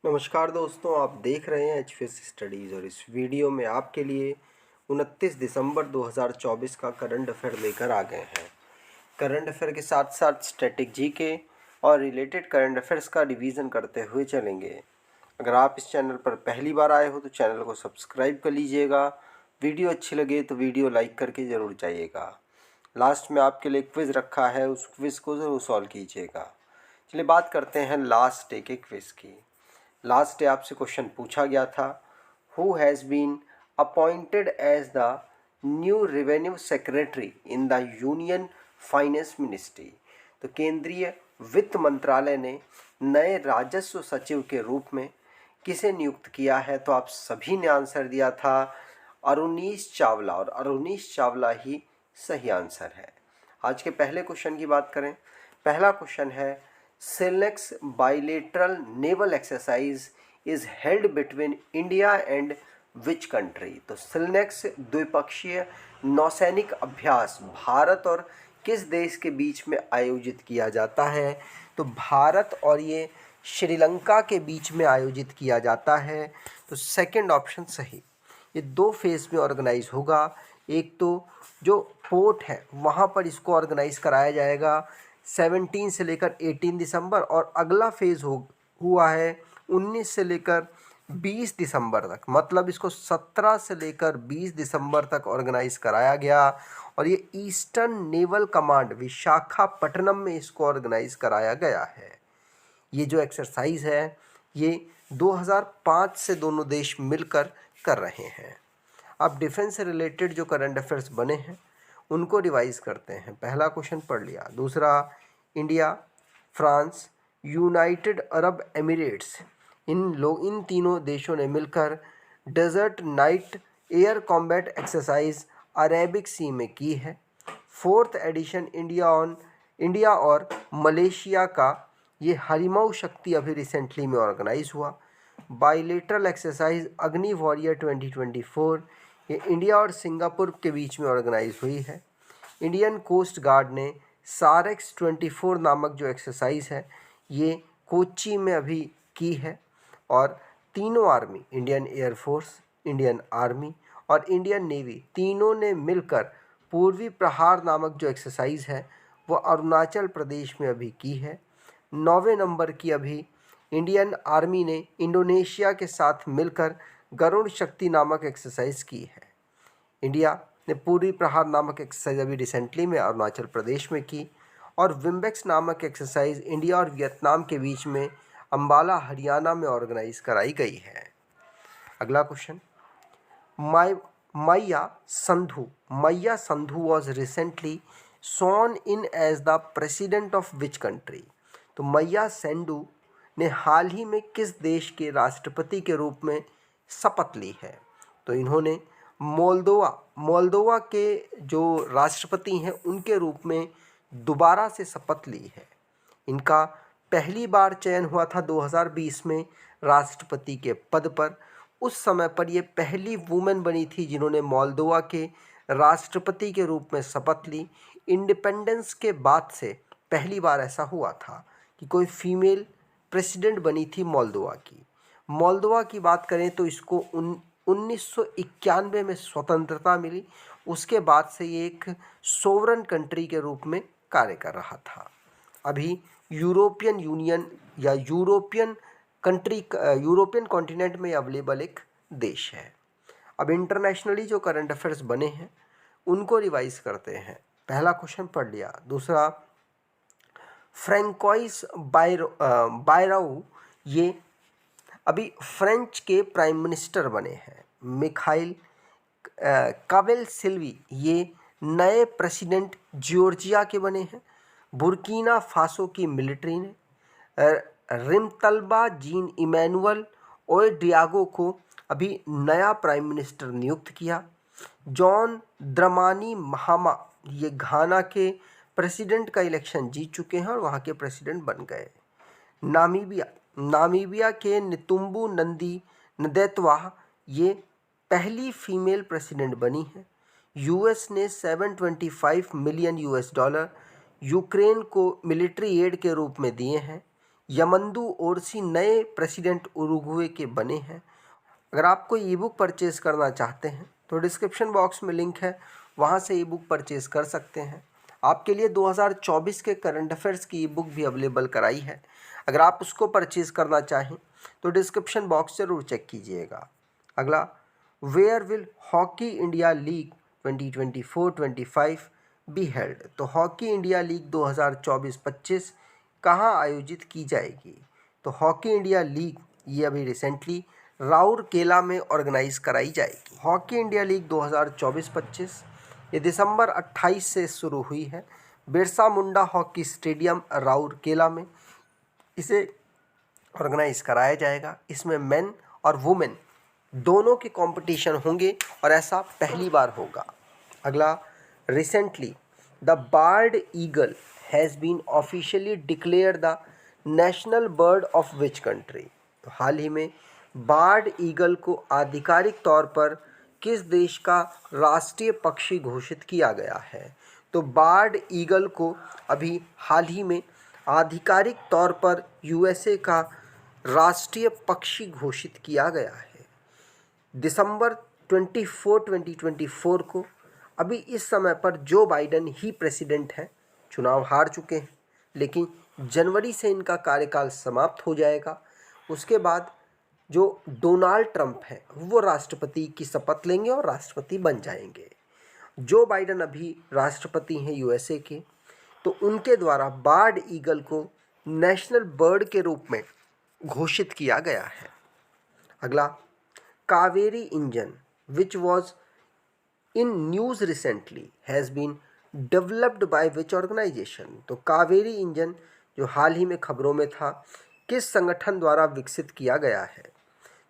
नमस्कार दोस्तों, आप देख रहे हैं एचपीएस स्टडीज़ और इस वीडियो में आपके लिए 29 दिसंबर 2024 का करंट अफेयर लेकर आ गए हैं। करंट अफेयर के साथ साथ स्टैटिक जीके और रिलेटेड करंट अफेयर्स का रिवीजन करते हुए चलेंगे। अगर आप इस चैनल पर पहली बार आए हो तो चैनल को सब्सक्राइब कर लीजिएगा। वीडियो अच्छी लगे तो वीडियो लाइक करके ज़रूर जाइएगा। लास्ट में आपके लिए क्विज़ रखा है, उस क्विज़ को ज़रूर सॉल्व कीजिएगा। चलिए बात करते हैं लास्ट डे के क्विज़ की। लास्ट डे आपसे क्वेश्चन पूछा गया था, who has been appointed as the new revenue secretary in the union finance ministry. तो केंद्रीय वित्त मंत्रालय ने नए राजस्व सचिव के रूप में किसे नियुक्त किया है? तो आप सभी ने आंसर दिया था अरुणीश चावला, और अरुणीश चावला ही सही आंसर है। आज के पहले क्वेश्चन की बात करें। पहला क्वेश्चन है, SLINEX bilateral naval exercise is held between India and which country. तो सिलनेक्स द्विपक्षीय नौसैनिक अभ्यास भारत और किस देश के बीच में आयोजित किया जाता है? तो भारत और ये श्रीलंका के बीच में आयोजित किया जाता है। तो सेकंड ऑप्शन सही। ये दो फेज़ में ऑर्गेनाइज होगा। एक तो जो पोर्ट है वहाँ पर इसको ऑर्गेनाइज कराया जाएगा 17 से लेकर 18 दिसंबर, और अगला फेज़ हुआ है 19 से लेकर 20 दिसंबर तक। मतलब इसको 17 से लेकर 20 दिसंबर तक ऑर्गेनाइज कराया गया, और ये ईस्टर्न नेवल कमांड विशाखापट्टनम में इसको ऑर्गेनाइज कराया गया है। ये जो एक्सरसाइज है ये 2005 से दोनों देश मिलकर कर रहे हैं। अब डिफेंस से रिलेटेड जो करंट अफेयर्स बने हैं उनको रिवाइज करते हैं। पहला क्वेश्चन पढ़ लिया। दूसरा, India, France, United Arab Emirates, इन तीनों देशों ने मिलकर Desert Knight air combat exercise Arabic sea में की है। फोर्थ एडिशन इंडिया और मलेशिया का ये हरिमऊ शक्ति अभी रिसेंटली में ऑर्गेनाइज हुआ। बाइलेटरल एक्सरसाइज अग्नि वॉरियर 2024 ये इंडिया और सिंगापुर के बीच में ऑर्गेनाइज हुई है। इंडियन कोस्ट गार्ड ने सारेक्स 24 नामक जो एक्सरसाइज है ये कोच्चि में अभी की है। और तीनों army, Indian air force, Indian army और इंडियन नेवी, तीनों ने मिलकर पूर्वी प्रहार नामक जो एक्सरसाइज है वो अरुणाचल प्रदेश में अभी की है। 9वें नंबर की अभी इंडियन आर्मी ने इंडोनेशिया के साथ मिलकर गरुड़ शक्ति नामक एक्सरसाइज की है। इंडिया ने पूर्वी प्रहार नामक एक्सरसाइज अभी रिसेंटली में अरुणाचल प्रदेश में की। और विम्बेक्स नामक एक्सरसाइज इंडिया और वियतनाम के बीच में अंबाला हरियाणा में ऑर्गेनाइज कराई गई है। अगला question, Maia Sandu was recently sworn in as the president of which country. तो मैया संधू ने हाल ही में किस देश के राष्ट्रपति के रूप में शपथ ली है? तो इन्होंने मोल्दोवा के जो राष्ट्रपति हैं उनके रूप में दोबारा से शपथ ली है। इनका पहली बार चयन हुआ था 2020 में राष्ट्रपति के पद पर। उस समय पर ये पहली वुमेन बनी थी जिन्होंने मोल्दोवा के राष्ट्रपति के रूप में शपथ ली। इंडिपेंडेंस के बाद से पहली बार ऐसा हुआ था कि कोई फीमेल प्रेसिडेंट बनी थी मोल्दोवा की। मोल्दोवा की बात करें तो इसको 1991 में स्वतंत्रता मिली। उसके बाद से ये एक सोवरन कंट्री के रूप में कार्य कर रहा था। अभी यूरोपियन यूनियन या यूरोपियन कॉन्टिनेंट में अवेलेबल एक देश है। अब इंटरनेशनली जो करंट अफेयर्स बने हैं उनको रिवाइज करते हैं। पहला क्वेश्चन पढ़ लिया। दूसरा, फ्रैंकोइस बायराऊ ये अभी फ्रेंच के प्राइम मिनिस्टर बने हैं। मिखाइल कावेल सिल्वी ये नए प्रेसिडेंट जॉर्जिया के बने हैं। बुर्किना फासो की मिलिट्री ने रिमतल्बा जीन इमैनुअल ओएडियागो को अभी नया प्राइम मिनिस्टर नियुक्त किया। जॉन द्रमानी महामा ये घाना के प्रेसिडेंट का इलेक्शन जीत चुके हैं और वहाँ के प्रेसिडेंट बन गए। नामीबिया के नितुम्बू नंदी नदेतवा ये पहली फीमेल प्रेसिडेंट बनी है। यूएस ने $725 मिलियन यूक्रेन को मिलिट्री एड के रूप में दिए हैं। यमंदू ओरसी नए प्रेसिडेंट उरुग्वे के बने हैं। अगर आपको ई बुक परचेज़ करना चाहते हैं तो डिस्क्रिप्शन बॉक्स में लिंक है, वहाँ से ई बुक परचेज़ कर सकते हैं। आपके लिए 2024 के करंट अफेयर्स की ई बुक भी अवेलेबल कराई है। अगर आप उसको परचेज़ करना चाहें तो डिस्क्रिप्शन बॉक्स ज़रूर चेक कीजिएगा। अगला, where will hockey India league 2024-25 be held? तो हॉकी इंडिया लीग 2024-25 कहाँ आयोजित की जाएगी? तो हॉकी इंडिया लीग ये अभी रिसेंटली राउरकेला में ऑर्गेनाइज कराई जाएगी। हॉकी इंडिया लीग 2024-25 ये दिसंबर 28 से शुरू हुई है। बिरसा मुंडा हॉकी स्टेडियम राउरकेला में इसे ऑर्गेनाइज कराया जाएगा। इसमें मेन और वुमेन दोनों के कंपटीशन होंगे और ऐसा पहली बार होगा। अगला, recently the bald eagle has been officially declare the national bird of which country? तो हाल ही में बार्ड ईगल को आधिकारिक तौर पर किस देश का राष्ट्रीय पक्षी घोषित किया गया है? तो बार्ड ईगल को अभी हाल ही में आधिकारिक तौर पर यूएसए का राष्ट्रीय पक्षी घोषित किया गया है दिसंबर 2024 को। अभी इस समय पर जो बाइडन ही प्रेसिडेंट हैं, चुनाव हार चुके हैं, लेकिन जनवरी से इनका कार्यकाल समाप्त हो जाएगा। उसके बाद जो डोनाल्ड ट्रंप है वो राष्ट्रपति की शपथ लेंगे और राष्ट्रपति बन जाएंगे। जो बाइडन अभी राष्ट्रपति हैं यूएसए के, तो उनके द्वारा बार्ड ईगल को नेशनल बर्ड के रूप में घोषित किया गया है। अगला, Kaveri engine which was in news recently has been developed by which organisation? तो कावेरी इंजन जो हाल ही में खबरों में था, किस संगठन द्वारा विकसित किया गया है?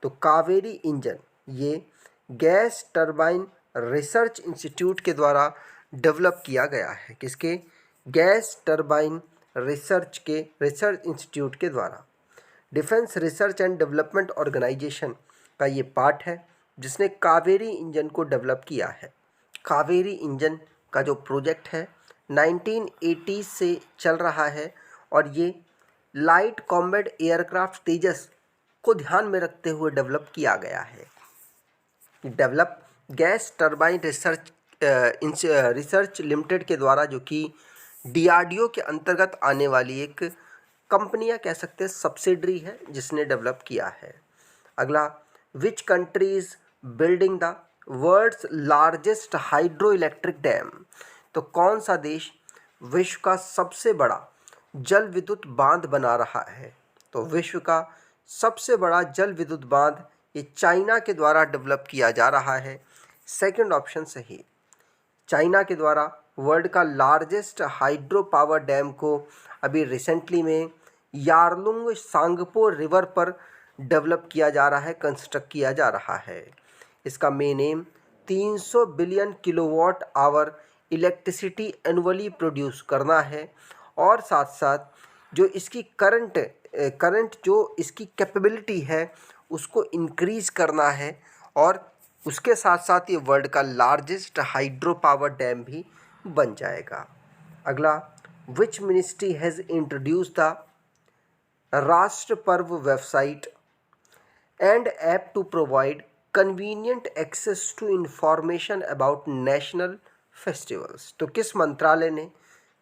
तो कावेरी इंजन ये गैस टरबाइन रिसर्च इंस्टीट्यूट के द्वारा डेवलप किया गया है। किसके? गैस टरबाइन रिसर्च इंस्टीट्यूट के द्वारा। Defence research and development organisation का ये पार्ट है जिसने कावेरी इंजन को डेवलप किया है। कावेरी इंजन का जो प्रोजेक्ट है 1980 से चल रहा है और ये लाइट कॉम्बैट एयरक्राफ्ट तेजस को ध्यान में रखते हुए डेवलप किया गया है। Develop gas turbine research limited के द्वारा, जो कि डीआरडीओ के अंतर्गत आने वाली एक कंपनियां कह सकते हैं, सब्सिडरी है जिसने डेवलप किया है। अगला, which country is building the world's largest hydro electric dam? तो कौन सा देश विश्व का सबसे बड़ा जल विद्युत बांध बना रहा है? तो विश्व का सबसे बड़ा जल विद्युत बांध ये चाइना के द्वारा डेवलप किया जा रहा है। सेकंड ऑप्शन सही। चाइना के द्वारा वर्ल्ड का लार्जेस्ट हाइड्रो पावर डैम को अभी रिसेंटली में यारलुंग सांगपो रिवर पर डेवलप किया जा रहा है, कंस्ट्रक्ट किया जा रहा है। इसका main M 300 billion kilowatt hour electricity annually produce करना है और साथ साथ जो इसकी करंट जो इसकी कैपेबिलिटी है उसको इंक्रीज़ करना है और उसके साथ साथ ये वर्ल्ड का लार्जेस्ट हाइड्रो पावर डैम भी बन जाएगा। अगला, which ministry has introduce the Rashtra Parv website and app to provide convenient access to information about national festivals? तो किस मंत्रालय ने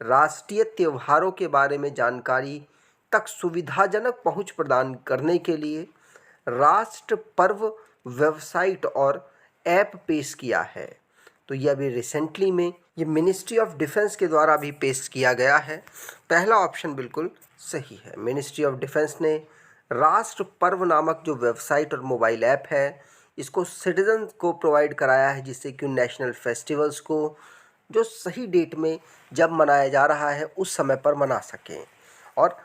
राष्ट्रीय त्योहारों के बारे में जानकारी तक सुविधाजनक पहुंच प्रदान करने के लिए राष्ट्र पर्व वेबसाइट और ऐप पेश किया है? तो यह अभी रिसेंटली में ये मिनिस्ट्री ऑफ डिफेंस के द्वारा भी पेश किया गया है। पहला ऑप्शन बिल्कुल सही है। मिनिस्ट्री ऑफ डिफेंस ने राष्ट्र पर्व नामक जो वेबसाइट और मोबाइल ऐप है इसको सिटीजन को प्रोवाइड कराया है, जिससे कि नेशनल फेस्टिवल्स को जो सही डेट में जब मनाया जा रहा है उस समय पर मना सकें। और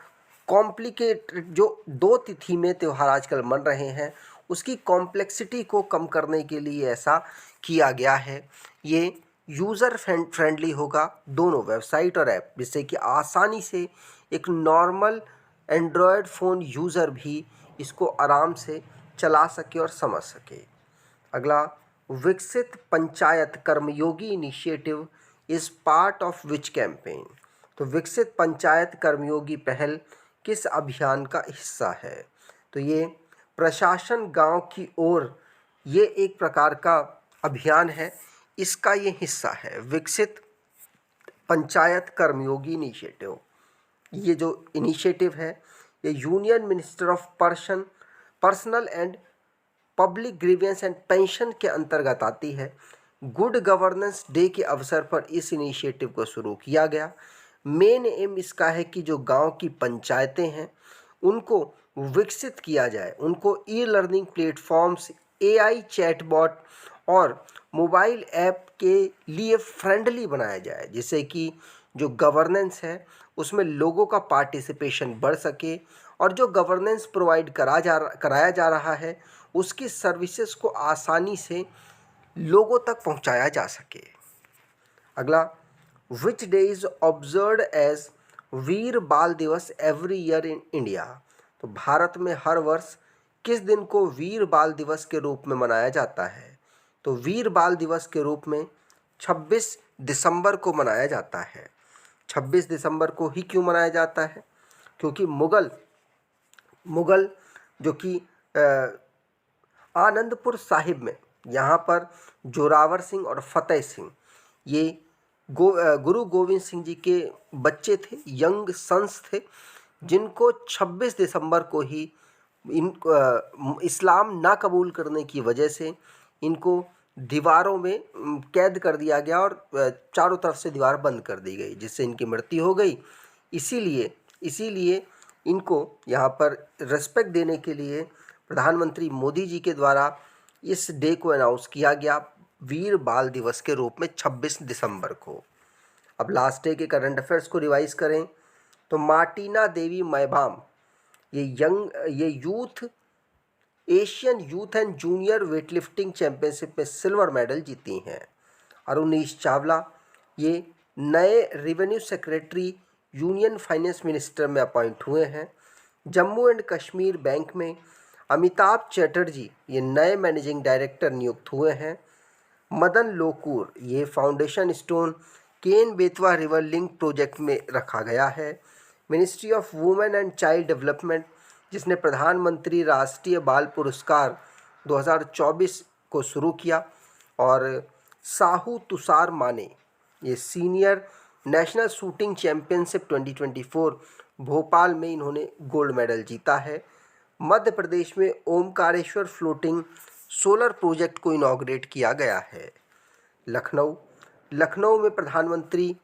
कॉम्प्लिकेटेड जो 2 तिथि में त्यौहार आजकल मन रहे हैं उसकी कॉम्प्लेक्सिटी को कम करने के लिए ऐसा किया गया है। ये यूज़र फ्रेंडली होगा दोनों वेबसाइट और ऐप, जिससे कि आसानी से एक नॉर्मल एंड्रॉयड फ़ोन यूज़र भी इसको आराम से चला सके और समझ सके। अगला, Viksit Panchayat Karmayogi initiative is part of which campaign? तो विकसित पंचायत कर्मयोगी पहल किस अभियान का हिस्सा है? तो ये प्रशासन गांव की ओर ये एक प्रकार का अभियान है, इसका ये हिस्सा है। विकसित पंचायत कर्मयोगी इनिशिएटिव, ये जो इनिशिएटिव है ये union minister of personal and public grievance and pension के अंतर्गत आती है। गुड गवर्नेंस डे के अवसर पर इस इनिशिएटिव को शुरू किया गया। मेन एम इसका है कि जो गांव की पंचायतें हैं उनको विकसित किया जाए, उनको e learning platforms, AI chatbot और मोबाइल ऐप के लिए फ्रेंडली बनाया जाए, जिससे कि जो गवर्नेंस है उसमें लोगों का पार्टिसिपेशन बढ़ सके और जो गवर्नेंस प्रोवाइड कराया जा रहा है उसकी सर्विसेज को आसानी से लोगों तक पहुंचाया जा सके। अगला, which day is observed as Veer Bal Diwas every year in India? तो भारत में हर वर्ष किस दिन को वीर बाल दिवस के रूप में मनाया जाता है? तो वीर बाल दिवस के रूप में 26 दिसंबर को मनाया जाता है। 26 दिसंबर को ही क्यों मनाया जाता है? क्योंकि मुगल जो कि आनंदपुर साहिब में, यहाँ पर जोरावर सिंह और फतेह सिंह ये गुरु गोविंद सिंह जी के बच्चे थे, यंग सन्स थे, जिनको 26 दिसंबर को ही इस्लाम ना कबूल करने की वजह से इनको दीवारों में कैद कर दिया गया और चारों तरफ से दीवार बंद कर दी गई, जिससे इनकी मृत्यु हो गई। इसीलिए इनको यहाँ पर रिस्पेक्ट देने के लिए प्रधानमंत्री मोदी जी के द्वारा इस डे को अनाउंस किया गया वीर बाल दिवस के रूप में 26 दिसंबर को। अब लास्ट डे के करंट अफेयर्स को रिवाइज करें तो मार्टिना देवी मैबाम ये Asian youth and junior weightlifting championship में सिल्वर मेडल जीती हैं। अरुणीश चावला ये नए revenue secretary union finance minister में अपॉइंट हुए हैं। जम्मू एंड कश्मीर बैंक में अमिताभ चैटर्जी ये नए मैनेजिंग डायरेक्टर नियुक्त हुए हैं। मदन लोकूर ये foundation stone Ken Betwa river link project में रखा गया है। Ministry of women and child development जिसने प्रधानमंत्री राष्ट्रीय बाल पुरस्कार 2024 को शुरू किया, और साहू तुषार माने ये senior national shooting championship 2024 Bhopal में इन्होंने गोल्ड मेडल जीता है। मध्य प्रदेश में ओमकारेश्वर फ्लोटिंग सोलर प्रोजेक्ट को इनॉग्रेट किया गया है। लखनऊ में प्रधानमंत्री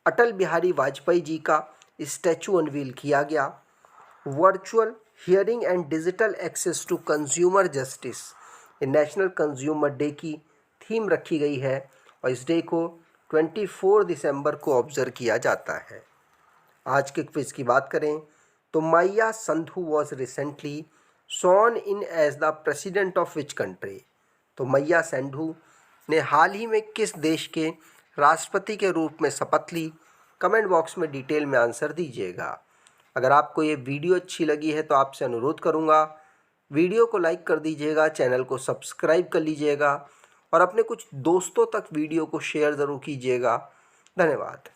अटल बिहारी वाजपेयी जी का स्टैचू अनवील किया गया। Virtual hearing and digital access to consumer justice national consumer day की थीम रखी गई है और इस डे को 24 दिसंबर को ऑब्जर्व किया जाता है। आज के क्विज की बात करें तो Maia Sandu was recently sworn in as the president of which country? तो मैया संधू ने हाल ही में किस देश के राष्ट्रपति के रूप में शपथ ली? कमेंट बॉक्स में डिटेल में आंसर दीजिएगा। अगर आपको ये वीडियो अच्छी लगी है तो आपसे अनुरोध करूँगा वीडियो को लाइक कर दीजिएगा, चैनल को सब्सक्राइब कर लीजिएगा और अपने कुछ दोस्तों तक वीडियो को शेयर ज़रूर कीजिएगा। धन्यवाद।